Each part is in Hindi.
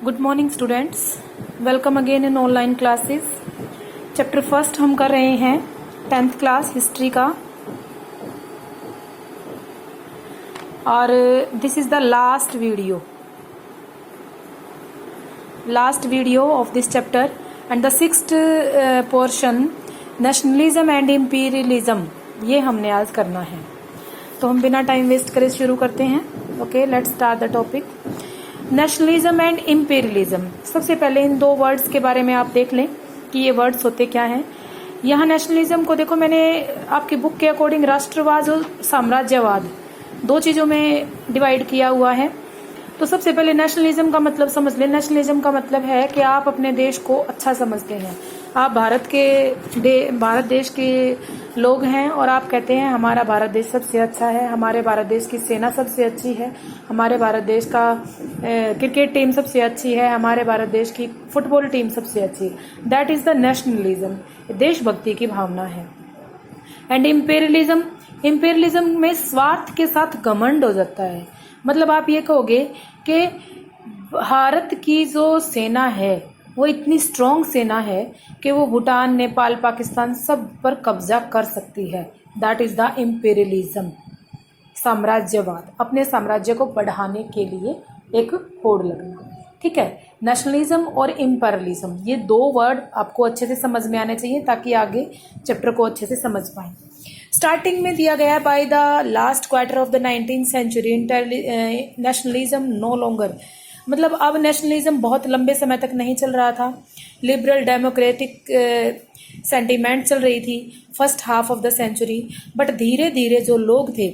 Good morning students, welcome again in online classes. Chapter first हम कर रहे हैं 10th क्लास हिस्ट्री का, और this is the last video of this chapter and the sixth portion nationalism and imperialism, ये हमने आज करना है। तो हम बिना टाइम वेस्ट करे शुरू करते हैं। Okay, let's start the topic. Nationalism and imperialism. सबसे पहले इन दो वर्ड्स के बारे में आप देख लें कि ये वर्ड्स होते क्या हैं। यहाँ नेशनलिज्म को देखो, मैंने आपकी बुक के अकॉर्डिंग राष्ट्रवाद और साम्राज्यवाद दो चीजों में डिवाइड किया हुआ है। तो सबसे पहले नेशनलिज्म का मतलब समझ लें। नेशनलिज्म का मतलब है कि आप अपने देश को अच्छा समझते हैं। आप भारत देश के लोग हैं और आप कहते हैं हमारा भारत देश सबसे अच्छा है, हमारे भारत देश की सेना सबसे अच्छी है, हमारे भारत देश का क्रिकेट टीम सबसे अच्छी है, हमारे भारत देश की फुटबॉल टीम सबसे अच्छी है। दैट इज द नेशनलिज्म, देशभक्ति की भावना है। एंड इम्पेरियलिज्म में स्वार्थ के साथ घमंड हो जाता है। मतलब आप ये कहोगे कि भारत की जो सेना है वो इतनी स्ट्रॉन्ग सेना है कि वो भूटान, नेपाल, पाकिस्तान सब पर कब्जा कर सकती है। दैट इज द इम्पेरियलिज्म, साम्राज्यवाद, अपने साम्राज्य को बढ़ाने के लिए एक होड़ लगना। ठीक है, नेशनलिज्म और इम्पेरियलिज्म, ये दो वर्ड आपको अच्छे से समझ में आने चाहिए ताकि आगे चैप्टर को अच्छे से समझ पाए। स्टार्टिंग में दिया गया by the last quarter of the 19th century nationalism no longer, मतलब अब नेशनलिज्म बहुत लंबे समय तक नहीं चल रहा था। लिबरल डेमोक्रेटिक सेंटीमेंट चल रही थी first half of the century, but धीरे धीरे जो लोग थे,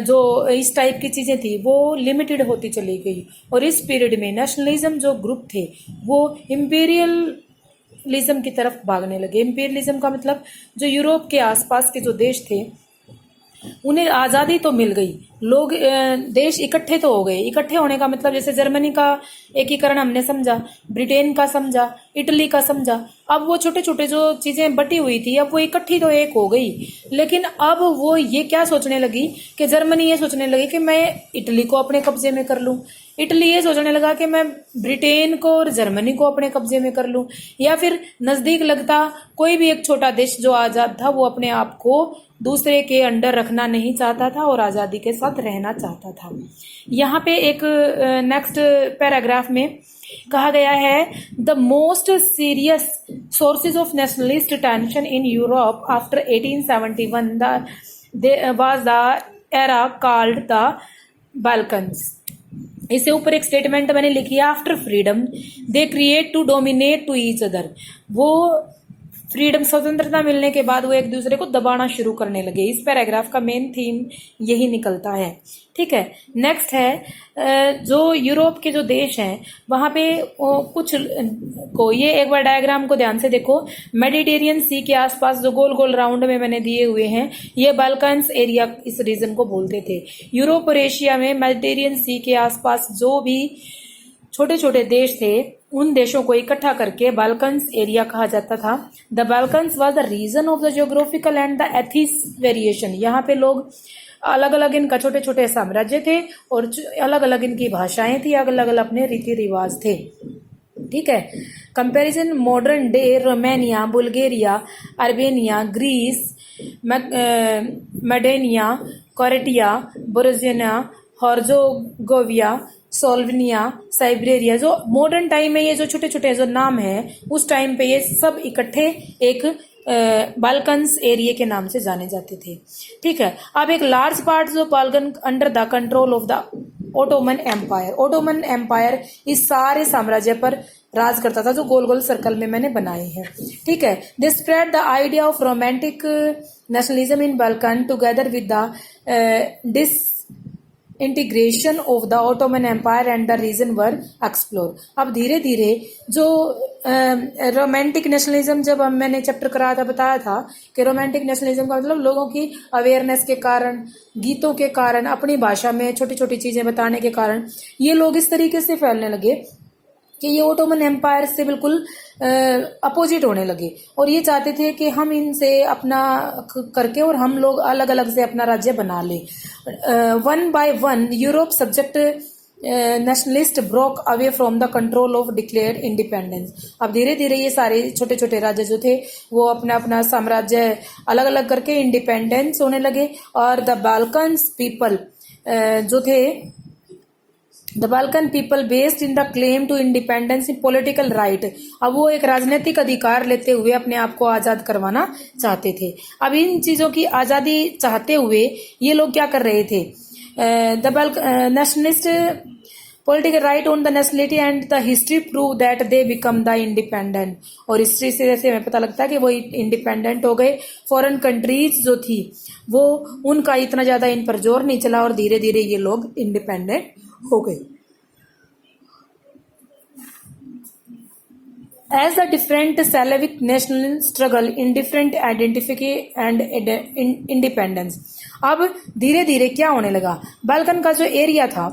जो इस टाइप की चीजें थी, वो लिमिटेड होती चली गई। और इस पीरियड में नेशनलिज्म जो ग्रुप थे वो इम्पीरियलिज्म की तरफ भागने लगे। इम्पीरियलिज्म का मतलब जो यूरोप के आसपास के जो देश थे उन्हें आज़ादी तो मिल गई, लोग देश इकट्ठे तो हो गए। इकट्ठे होने का मतलब जैसे जर्मनी का एकीकरण हमने समझा, ब्रिटेन का समझा, इटली का समझा। अब वो छोटे छोटे जो चीजें बटी हुई थी अब वो इकट्ठी तो एक हो गई, लेकिन अब वो ये क्या सोचने लगी कि जर्मनी ये सोचने लगी कि मैं इटली को अपने कब्जे में कर लूं, इटली ये सोचने लगा कि मैं ब्रिटेन को और जर्मनी को अपने कब्जे में कर लूं, या फिर नजदीक लगता कोई भी एक छोटा देश जो आजाद था वो अपने आप को दूसरे के अंडर रखना नहीं चाहता था और आजादी के साथ रहना चाहता था। यहाँ पे एक नेक्स्ट पैराग्राफ में कहा गया है, the most serious sources of nationalist tension in Europe after 1871 was the era called the Balkans. इससे ऊपर एक स्टेटमेंट मैंने लिखी है, after freedom they create to dominate to each other. वो फ्रीडम, स्वतंत्रता मिलने के बाद वो एक दूसरे को दबाना शुरू करने लगे। इस पैराग्राफ का मेन थीम यही निकलता है। ठीक है, नेक्स्ट है जो यूरोप के जो देश हैं वहां पे कुछ को, ये एक बार डायग्राम को ध्यान से देखो। मेडिटेरियन सी के आसपास जो गोल गोल राउंड में मैंने दिए हुए हैं, ये बाल्कन्स एरिया इस रीजन को बोलते थे। यूरोप और एशिया में मेडिटेरियन सी के आसपास जो भी छोटे छोटे देश थे उन देशों को इकट्ठा करके बाल्कन्स एरिया कहा जाता था। The Balkans was the region of the geographical and the एथिस वेरिएशन। यहाँ पे लोग अलग अलग, इनका छोटे छोटे साम्राज्य थे और अलग अलग इनकी भाषाएं थी, अलग अलग अपने रीति रिवाज थे। ठीक है, comparison modern day Romania, Bulgaria, Armenia, Greece, Macedonia, Croatia, Bosnia, Herzegovina, Slovenia, Siberia, जो मॉडर्न टाइम में ये जो छोटे छोटे जो नाम है उस टाइम पे ये सब इकट्ठे एक बाल्कन्स एरिया के नाम से जाने जाते थे। ठीक है, अब एक लार्ज पार्ट जो Balkan under the control of the Ottoman empire. Ottoman empire इस सारे साम्राज्य पर राज करता था, जो गोल गोल सर्कल में मैंने बनाए हैं। ठीक है, they spread the idea of romantic nationalism in Balkan together with the integration of the Ottoman empire and the region were explore. अब धीरे धीरे जो रोमांटिक नेशनलिज्म, जब मैंने चैप्टर कराया था बताया था कि रोमांटिक नेशनलिज्म का मतलब लोगों की अवेयरनेस के कारण, गीतों के कारण, अपनी भाषा में छोटी छोटी चीजें बताने के कारण ये लोग इस तरीके से फैलने लगे कि ये ओटोमन एम्पायर से बिल्कुल अपोजिट होने लगे और ये चाहते थे कि हम इनसे अपना करके और हम लोग अलग अलग से अपना राज्य बना ले। One by one Europe subject nationalist broke away from the control of declared independence. अब धीरे धीरे ये सारे छोटे छोटे राज्य जो थे वो अपना अपना साम्राज्य अलग अलग करके इंडिपेंडेंस होने लगे। और द बाल्कन्स पीपल जो थे, the Balkan people based in the claim to independence in political right, अब वो एक राजनीतिक अधिकार लेते हुए अपने आप को आजाद करवाना चाहते थे। अब इन चीजों की आजादी चाहते हुए ये लोग क्या कर रहे थे, the nationalist political right on the nationality and the history prove that they become the independent. और हिस्ट्री से जैसे हमें पता लगता है कि वो इंडिपेंडेंट हो गए। फॉरेन कंट्रीज जो थी वो उनका इतना ज्यादा इन पर जोर नहीं चला और धीरे धीरे ये लोग इंडिपेंडेंट हो गए। As the different Slavic national struggle in different identity and independence, अब धीरे धीरे क्या होने लगा, बाल्कन का जो एरिया था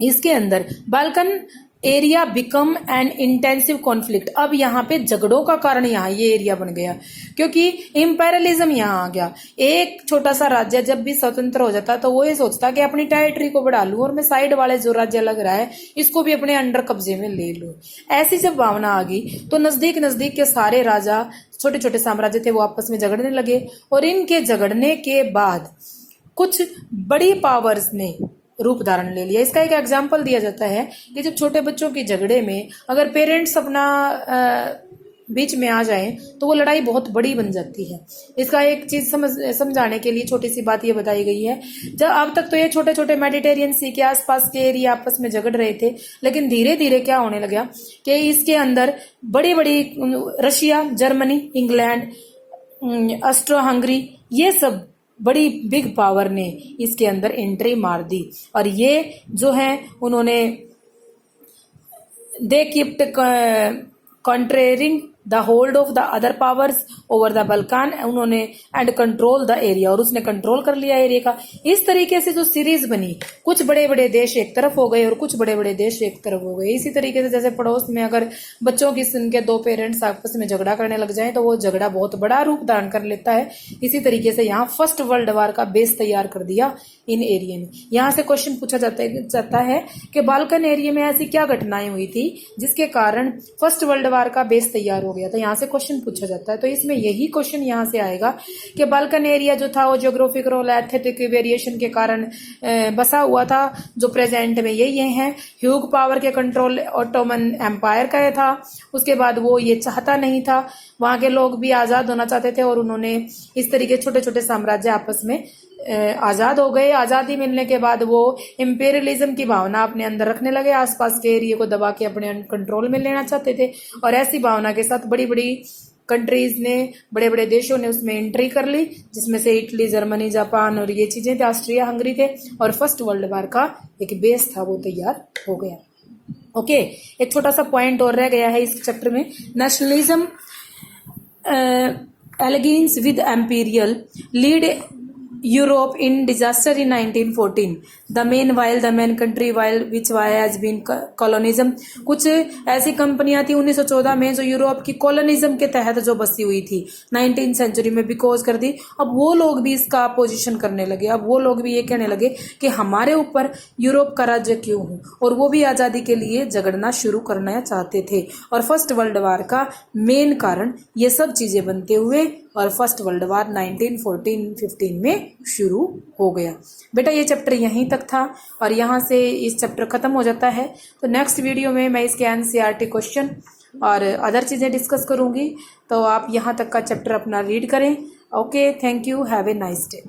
इसके अंदर Balkan area become an intensive conflict. अब यहाँ पे झगड़ों का कारण यहाँ ये एरिया बन गया क्योंकि इम्पेरियलिज्म यहाँ आ गया। एक छोटा सा राज्य जब भी स्वतंत्र हो जाता तो वो ये सोचता कि अपनी टेरिटरी को बढ़ा लूं और मैं साइड वाले जो राज्य लग रहा है इसको भी अपने अंडर कब्जे में ले लूं। ऐसी जब भावना आ गई तो नजदीक नजदीक के सारे राजा, छोटे छोटे साम्राज्य थे, वो आपस में झगड़ने लगे। और इनके झगड़ने के बाद कुछ बड़ी पावर्स ने रूप धारण ले लिया। इसका एक एग्जाम्पल दिया जाता है कि जब छोटे बच्चों के झगड़े में अगर पेरेंट्स अपना बीच में आ जाएं तो वो लड़ाई बहुत बड़ी बन जाती है। इसका एक चीज समझाने के लिए छोटी सी बात ये बताई गई है। जब अब तक तो ये छोटे छोटे मेडिटेरियन सी के आसपास के एरिया आपस में झगड़ रहे थे, लेकिन धीरे धीरे क्या होने लगा कि इसके अंदर बड़ी बड़ी Russia, Germany, England, Austro Hungary, ये सब बड़ी बिग पावर ने इसके अंदर एंट्री मार दी। और ये जो है उन्होंने they kept countering the hold of the other powers over the Balkan, उन्होंने एंड कंट्रोल द एरिया, और उसने कंट्रोल कर लिया एरिया का। इस तरीके से जो सीरीज बनी, कुछ बड़े बड़े देश एक तरफ हो गए और कुछ बड़े बड़े देश एक तरफ हो गए। इसी तरीके से जैसे पड़ोस में अगर बच्चों की सुन के दो पेरेंट्स आपस में झगड़ा करने लग जाए तो वो झगड़ा बहुत बड़ा रूप धारण कर लेता है। इसी तरीके से यहाँ फर्स्ट वर्ल्ड वार का बेस तैयार कर दिया इन एरिया में। यहाँ से क्वेश्चन पूछा जाता है कि बाल्कन एरिया में ऐसी क्या घटनाएं हुई थी जिसके कारण फर्स्ट वर्ल्ड वार का बेस तैयार हो गया था। यहाँ से क्वेश्चन पूछा जाता है। तो इसमें यही क्वेश्चन यहाँ से आएगा कि बाल्कन एरिया जो था वो ज्योग्राफिकल और एस्थेटिक वेरिएशन के कारण बसा हुआ था, जो प्रेजेंट में यही है। ह्यूग पावर के कंट्रोल ऑटोमन एम्पायर का था। उसके बाद वो ये चाहता नहीं था, वहां के लोग भी आजाद होना चाहते थे और उन्होंने इस तरीके छोटे छोटे साम्राज्य आपस में आजाद हो गए। आजादी मिलने के बाद वो इंपेरियलिज्म की भावना अपने अंदर रखने लगे, आसपास के एरिया को दबा के अपने कंट्रोल में लेना चाहते थे। और ऐसी भावना के साथ बड़ी बड़ी कंट्रीज ने, बड़े बड़े देशों ने उसमें एंट्री कर ली, जिसमें से इटली, जर्मनी, जापान और ये चीजें थे, ऑस्ट्रिया हंगरी थे। और फर्स्ट वर्ल्ड वार का एक बेस था वो तैयार हो गया। ओके, एक छोटा सा पॉइंट और रह गया है इस चैप्टर में। Nationalism allegiance with imperial lead Europe in disaster in 1914. The main country which has been colonism. कुछ ऐसी कंपनियां थी 1914 में जो यूरोप की कॉलोनिज्म के तहत जो बसी हुई थी 19th सेंचुरी में बिकॉज कर दी। अब वो लोग भी इसका अपोजिशन करने लगे। अब वो लोग भी ये कहने लगे कि हमारे ऊपर यूरोप का राज्य क्यों हो, और वो भी आजादी के लिए झगड़ना शुरू करना चाहते थे। और फर्स्ट वर्ल्ड वार का मेन कारण ये सब चीजें बनते हुए और फर्स्ट वर्ल्ड वार 1914-15 में शुरू हो गया। बेटा ये चैप्टर यहीं तक था और यहाँ से इस चैप्टर खत्म हो जाता है। तो नेक्स्ट वीडियो में मैं इसके एनसीईआरटी क्वेश्चन और अदर चीजें डिस्कस करूंगी। तो आप यहाँ तक का चैप्टर अपना रीड करें। Okay, thank you, have a nice day.